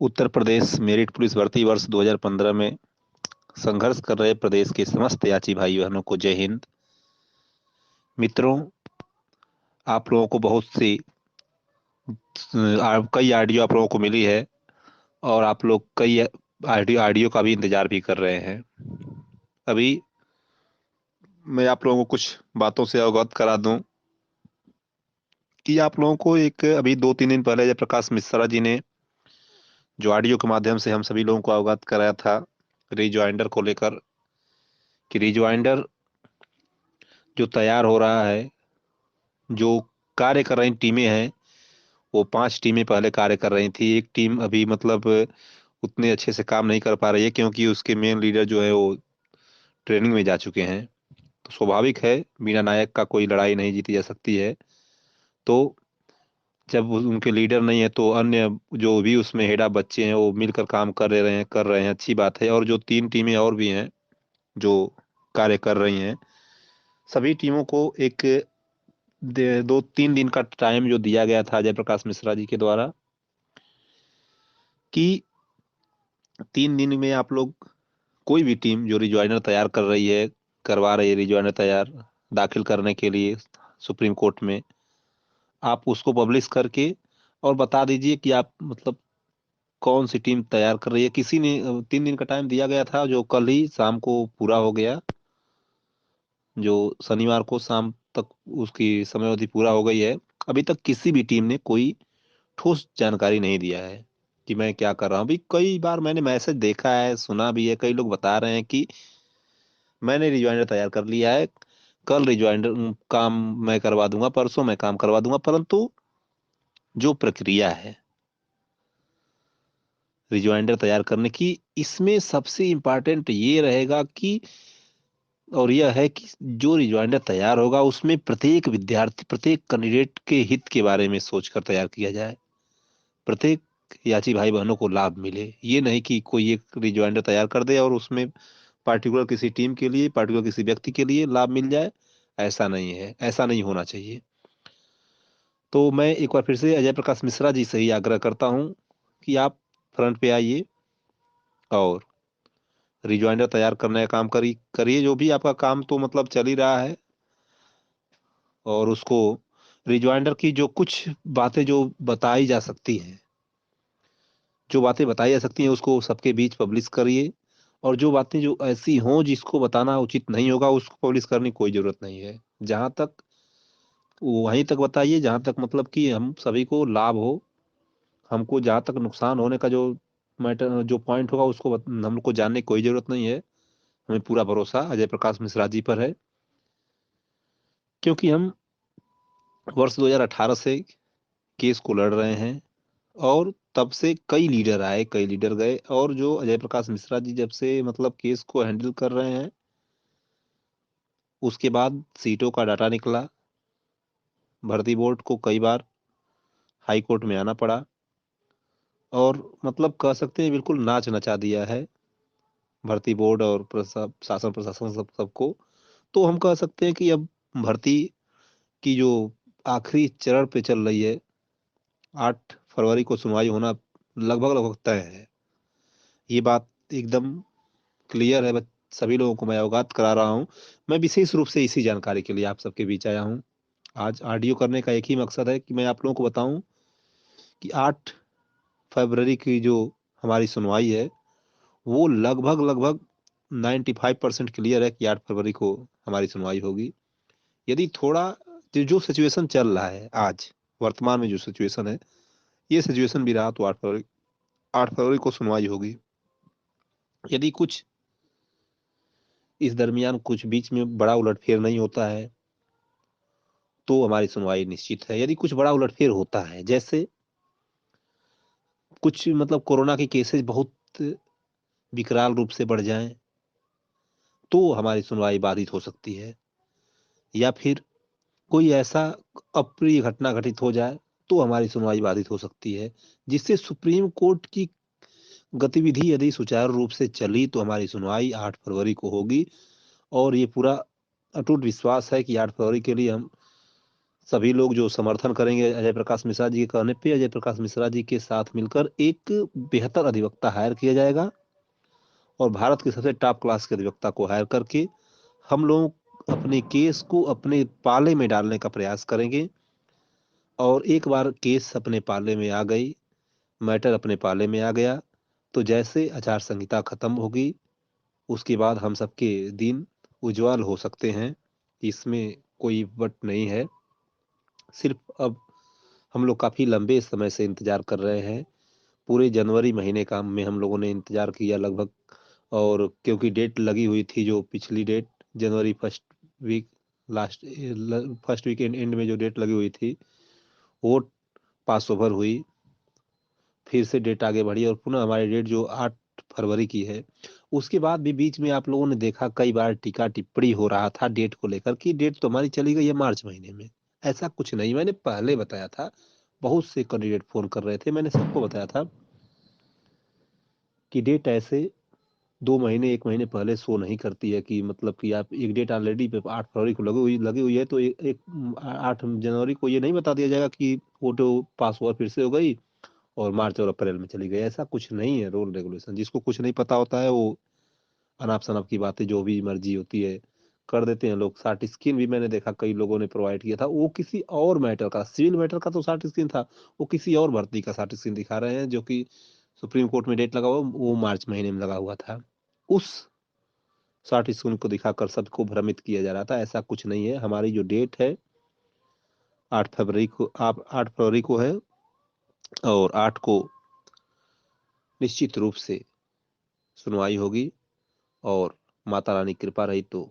Uttar Pradesh merit police भर्ती वर्ष 2015 में संघर्ष कर रहे प्रदेश के समस्त याची भाई बहनों को जय हिंद। मित्रों, आप लोगों को बहुत सी कई ऑडियो आप लोगों को मिली है और आप लोग कई ऑडियो ऑडियो का भी इंतजार भी कर रहे हैं। अभी मैं आप लोगों को कुछ बातों से अवगत करा दूं कि आप लोगों को एक अभी 2-3 दिन पहले जयप्रकाश मिश्रा जी ने जो ऑडियो के माध्यम से हम सभी लोगों को अवगत कराया था रिज्वाइंडर को लेकर कि रिज्वाइंडर जो तैयार हो रहा है, जो कार्य कर रही टीमें हैं, वो 5 टीमें पहले कार्य कर रही थी। एक टीम अभी मतलब उतने अच्छे से काम नहीं कर पा रही है क्योंकि उसके मेन लीडर जो है वो ट्रेनिंग में जा चुके हैं। तो स्वाभाविक है, बिना नायक का कोई लड़ाई नहीं जीती जा सकती है। तो जब उनके लीडर नहीं है तो अन्य जो भी उसमें हेडा बच्चे हैं वो मिलकर काम कर रहे हैं, अच्छी बात है। और जो 3 टीमें और भी हैं जो कार्य कर रही हैं, सभी टीमों को एक 2-3 दिन का टाइम जो दिया गया था जयप्रकाश मिश्रा जी के द्वारा कि 3 दिन में आप लोग कोई भी टीम जो रिज्वाइनर तैयार कर रही है, करवा रही है रिज्वाइनर तैयार दाखिल करने के लिए सुप्रीम कोर्ट में, आप उसको पब्लिश करके और बता दीजिए कि आप मतलब कौन सी टीम तैयार कर रही है। किसी ने 3 दिन का टाइम दिया गया था जो कल ही शाम को पूरा हो गया, जो शनिवार को शाम तक उसकी समय अवधि पूरा हो गई है। अभी तक किसी भी टीम ने कोई ठोस जानकारी नहीं दिया है कि मैं क्या कर रहा हूँ। अभी कई बार मैंने मैसेज देखा है, सुना भी है, कई लोग बता रहे हैं कि मैंने रिज्वाइंडर तैयार कर लिया है, कल रिज्वाइंडर काम मैं करवा दूंगा, परसों मैं काम करवा दूंगा। परंतु जो प्रक्रिया है रिज्वाइंडर तैयार करने की, इसमें सबसे इम्पोर्टेंट ये रहेगा कि और यह है कि जो रिज्वाइंडर तैयार होगा उसमें प्रत्येक विद्यार्थी, प्रत्येक कैंडिडेट के हित के बारे में सोचकर तैयार किया जाए, प्रत्येक याची भाई बहनों को लाभ मिले। ये नहीं कि कोई एक रिज्वाइंडर तैयार कर दे और उसमें पार्टिकुलर किसी टीम के लिए, पार्टिकुलर किसी व्यक्ति के लिए लाभ मिल जाए। ऐसा नहीं है, ऐसा नहीं होना चाहिए। तो मैं एक बार फिर से अजय प्रकाश मिश्रा जी से ही आग्रह करता हूं कि आप फ्रंट पे आइए और रिज्वाइंडर तैयार करने का काम करिए। जो भी आपका काम तो मतलब चल ही रहा है, और उसको रिज्वाइंडर की जो कुछ बातें जो बताई जा सकती हैं, जो बातें बताई जा सकती हैं उसको सबके बीच पब्लिश करिए। और जो बातें जो ऐसी हों जिसको बताना उचित नहीं होगा उसको पब्लिश करने की कोई जरूरत नहीं है। जहां तक वहीं तक बताइए जहां तक मतलब कि हम सभी को लाभ हो। हमको जहां तक नुकसान होने का जो मैटर जो पॉइंट होगा उसको हम लोग को जानने की कोई जरूरत नहीं है। हमें पूरा भरोसा अजय प्रकाश मिश्रा जी पर है, क्योंकि हम वर्ष 2018 से केस को लड़ रहे हैं और तब से कई लीडर आए, कई लीडर गए, और जो अजय प्रकाश मिश्रा जी जब से मतलब केस को हैंडल कर रहे हैं उसके बाद सीटों का डाटा निकला। भर्ती बोर्ड को कई बार हाई कोर्ट में आना पड़ा और मतलब कह सकते हैं बिल्कुल नाच नचा दिया है भर्ती बोर्ड और शासन प्रशासन सबको। तो हम कह सकते हैं कि अब भर्ती की जो आखिरी चरण पे चल रही है, 8 फरवरी को सुनवाई होना लगभग लगभग तय है। ये बात एकदम क्लियर है। बस सभी लोगों को मैं अवगत करा रहा हूँ। मैं विशेष रूप से इसी जानकारी के लिए आप सबके बीच आया हूँ। आज ऑडियो करने का एक ही मकसद है कि मैं आप लोगों को बताऊं कि 8 फरवरी की जो हमारी सुनवाई है वो लगभग लगभग 95% क्लियर है कि 8 फरवरी को हमारी सुनवाई होगी। यदि थोड़ा जो सिचुएशन चल रहा है आज, वर्तमान में जो सिचुएशन है, ये सिचुएशन भी रहा तो 8 फरवरी को सुनवाई होगी। यदि कुछ इस दरमियान कुछ बीच में बड़ा उलटफेर नहीं होता है तो हमारी सुनवाई निश्चित है। यदि कुछ बड़ा उलटफेर होता है, जैसे कुछ मतलब कोरोना के केसेस बहुत विकराल रूप से बढ़ जाएं, तो हमारी सुनवाई बाधित हो सकती है। या फिर कोई ऐसा अप्रिय घटना घटित हो जाए तो हमारी सुनवाई बाधित हो सकती है, जिससे सुप्रीम कोर्ट की गतिविधि यदि सुचारू रूप से चली तो हमारी सुनवाई 8 फरवरी को होगी। और ये पूरा अटूट विश्वास है कि 8 फरवरी के लिए हम सभी लोग जो समर्थन करेंगे अजय प्रकाश मिश्रा जी के कहने पे, अजय प्रकाश मिश्रा जी के साथ मिलकर एक बेहतर अधिवक्ता हायर किया जाएगा और भारत के सबसे टॉप क्लास के अधिवक्ता को हायर करके हम लोग अपने केस को अपने पाले में डालने का प्रयास करेंगे। और एक बार केस अपने पाले में आ गई, मैटर अपने पाले में आ गया, तो जैसे आचार संहिता खत्म होगी उसके बाद हम सबके दिन उज्जवल हो सकते हैं। इसमें कोई बट नहीं है। सिर्फ अब हम लोग काफी लंबे समय से इंतजार कर रहे हैं। पूरे जनवरी महीने का में हम लोगों ने इंतजार किया लगभग। और क्योंकि डेट लगी हुई थी, जो पिछली डेट जनवरी week last first weekend में जो डेट लगी हुई थी वो पास ओवर हुई। फिर से डेट आगे बढ़ी और पुनः हमारी डेट जो 8 फरवरी की है। उसके बाद भी बीच में आप लोगों ने देखा कई बार टीका टिप्पणी हो रहा था डेट को लेकर कि डेट तो हमारी चली गई है मार्च महीने में। ऐसा कुछ नहीं, मैंने पहले बताया था। बहुत से कैंडिडेट फोन कर रहे थे, मैंने सबको बताया था कि डेट ऐसे 2 महीने 1 महीने पहले शो नहीं करती है कि मतलब कि आप एक डेट ऑलरेडी 8 फरवरी को लगी हुई है तो एक 8 जनवरी को ये नहीं बता दिया जाएगा कि फोटो पास हुआ फिर से हो गई और मार्च और अप्रैल में चली गई। ऐसा कुछ नहीं है रूल रेगुलेशन। जिसको कुछ नहीं पता होता है वो अनाप शनाप की बातें जो भी मर्जी होती है कर देते हैं लोग। सार्ट स्क्रीन भी मैंने देखा कई लोगों ने प्रोवाइड किया था, वो किसी और मैटर का, सिविल मैटर का तो सार्ट स्क्रीन था, वो किसी और भर्ती का सार्ट स्क्रीन दिखा रहे हैं जो कि सुप्रीम कोर्ट में डेट लगा हुआ वो मार्च महीने में लगा हुआ था। उस सार्ट स्क्रीन को दिखाकर सबको भ्रमित किया जा रहा था। ऐसा कुछ नहीं है। हमारी जो डेट है 8 फरवरी को है और 8 को निश्चित रूप से सुनवाई होगी। और माता रानी की कृपा रही तो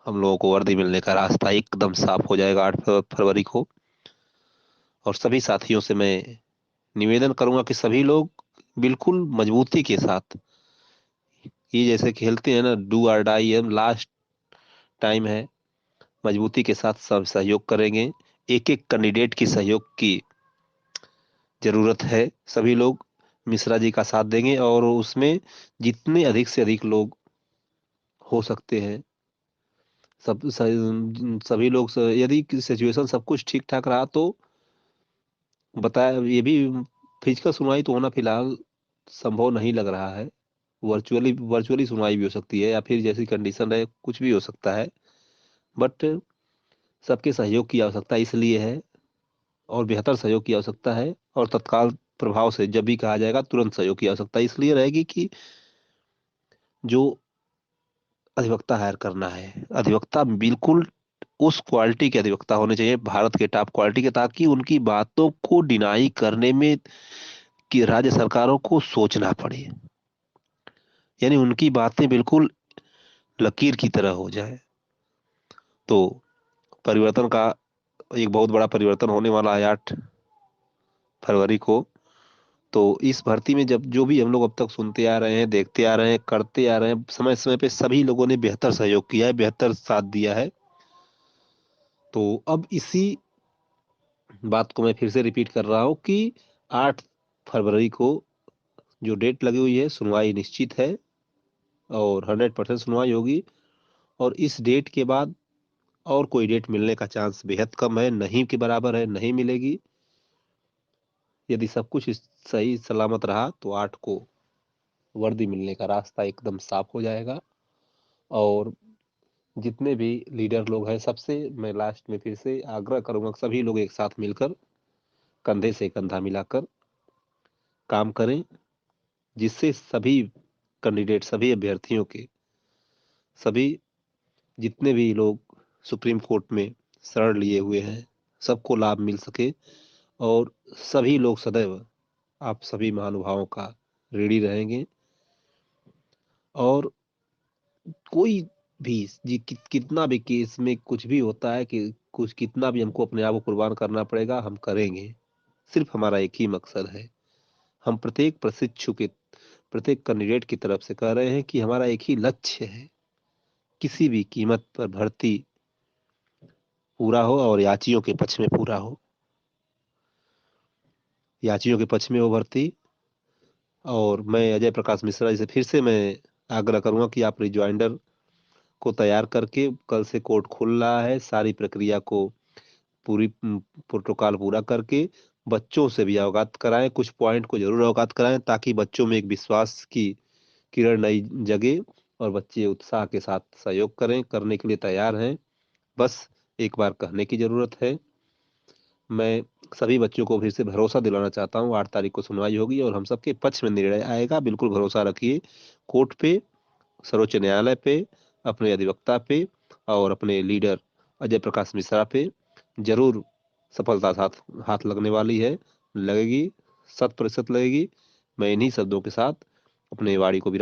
हम लोगों को वर्दी मिलने का रास्ता एकदम साफ हो जाएगा 8 फरवरी को। और सभी साथियों से मैं निवेदन करूंगा कि सभी लोग बिल्कुल मजबूती के साथ, ये जैसे खेलते हैं ना डू और डाई, हम लास्ट टाइम है, मजबूती के साथ सब सहयोग करेंगे। एक एक कैंडिडेट की सहयोग की जरूरत है। सभी लोग मिश्रा जी का साथ देंगे और उसमें जितने अधिक से अधिक लोग हो सकते हैं सभी लोग यदि सिचुएशन सब कुछ ठीक ठाक रहा तो बताया ये भी फिजिकल सुनवाई तो होना फिलहाल संभव नहीं लग रहा है। वर्चुअली वर्चुअली सुनवाई भी हो सकती है या फिर जैसी कंडीशन है कुछ भी हो सकता है। बट सबके सहयोग की आवश्यकता इसलिए है और बेहतर सहयोग की आवश्यकता है और तत्काल प्रभाव से जब भी कहा जाएगा तुरंत सहयोग की आवश्यकता इसलिए रहेगी कि जो अधिवक्ता हायर करना है, अधिवक्ता बिल्कुल उस क्वालिटी के अधिवक्ता होने चाहिए, भारत के टॉप क्वालिटी के, ताकि उनकी बातों को डिनाई करने में कि राज्य सरकारों को सोचना पड़े। यानी उनकी बातें बिल्कुल लकीर की तरह हो जाए। तो परिवर्तन का एक बहुत बड़ा परिवर्तन होने वाला है 8 फरवरी को। तो इस भर्ती में जब जो भी हम लोग अब तक सुनते आ रहे हैं, देखते आ रहे हैं, करते आ रहे हैं, समय समय पे सभी लोगों ने बेहतर सहयोग किया है, बेहतर साथ दिया है। तो अब इसी बात को मैं फिर से रिपीट कर रहा हूँ कि 8 फरवरी को जो डेट लगी हुई है सुनवाई निश्चित है और 100% सुनवाई होगी। और इस डेट के बाद और कोई डेट मिलने का चांस बेहद कम है, नहीं के बराबर है, नहीं मिलेगी। यदि सब कुछ सही सलामत रहा तो 8 को वर्दी मिलने का रास्ता एकदम साफ हो जाएगा। और जितने भी लीडर लोग हैं सबसे मैं लास्ट में फिर से आग्रह करूंगा कि सभी लोग एक साथ मिलकर कंधे से कंधा मिलाकर काम करें, जिससे सभी कैंडिडेट, सभी अभ्यर्थियों के, सभी जितने भी लोग सुप्रीम कोर्ट में शरण लिए हुए हैं सबको लाभ मिल सके। और सभी लोग सदैव आप सभी महानुभावों का ऋणी रहेंगे। और कोई भी कितना भी केस में कुछ भी होता है कि कुछ कितना भी हमको अपने आप को कुर्बान करना पड़ेगा हम करेंगे। सिर्फ हमारा एक ही मकसद है। हम प्रत्येक प्रशिक्षु के, प्रत्येक कैंडिडेट की तरफ से कह रहे हैं कि हमारा एक ही लक्ष्य है, किसी भी कीमत पर भर्ती पूरा हो और याचियों के पक्ष में पूरा हो, याचियों के पक्ष में हो भर्ती। और मैं अजय प्रकाश मिश्रा जी से फिर से मैं आग्रह करूंगा कि आप रिज्वाइंडर को तैयार करके, कल से कोर्ट खुल रहा है, सारी प्रक्रिया को पूरी प्रोटोकॉल पूरा करके बच्चों से भी अवगत कराएँ, कुछ पॉइंट को ज़रूर अवगत कराएँ ताकि बच्चों में एक विश्वास की किरण नई जगे और बच्चे उत्साह के साथ सहयोग करें, करने के लिए तैयार हैं। बस एक बार कहने की ज़रूरत है। मैं सभी बच्चों को फिर से भरोसा दिलाना चाहता हूँ, 8 तारीख को सुनवाई होगी और हम सबके पक्ष में निर्णय आएगा, बिल्कुल भरोसा रखिए। कोर्ट पे, सर्वोच्च न्यायालय पे, अपने अधिवक्ता पे और अपने लीडर अजय प्रकाश मिश्रा पे ज़रूर सफलता साथ हाथ लगने वाली है, लगेगी, शत प्रतिशत लगेगी। मैं इन्हीं शब्दों के साथ अपनी वाणी को विराम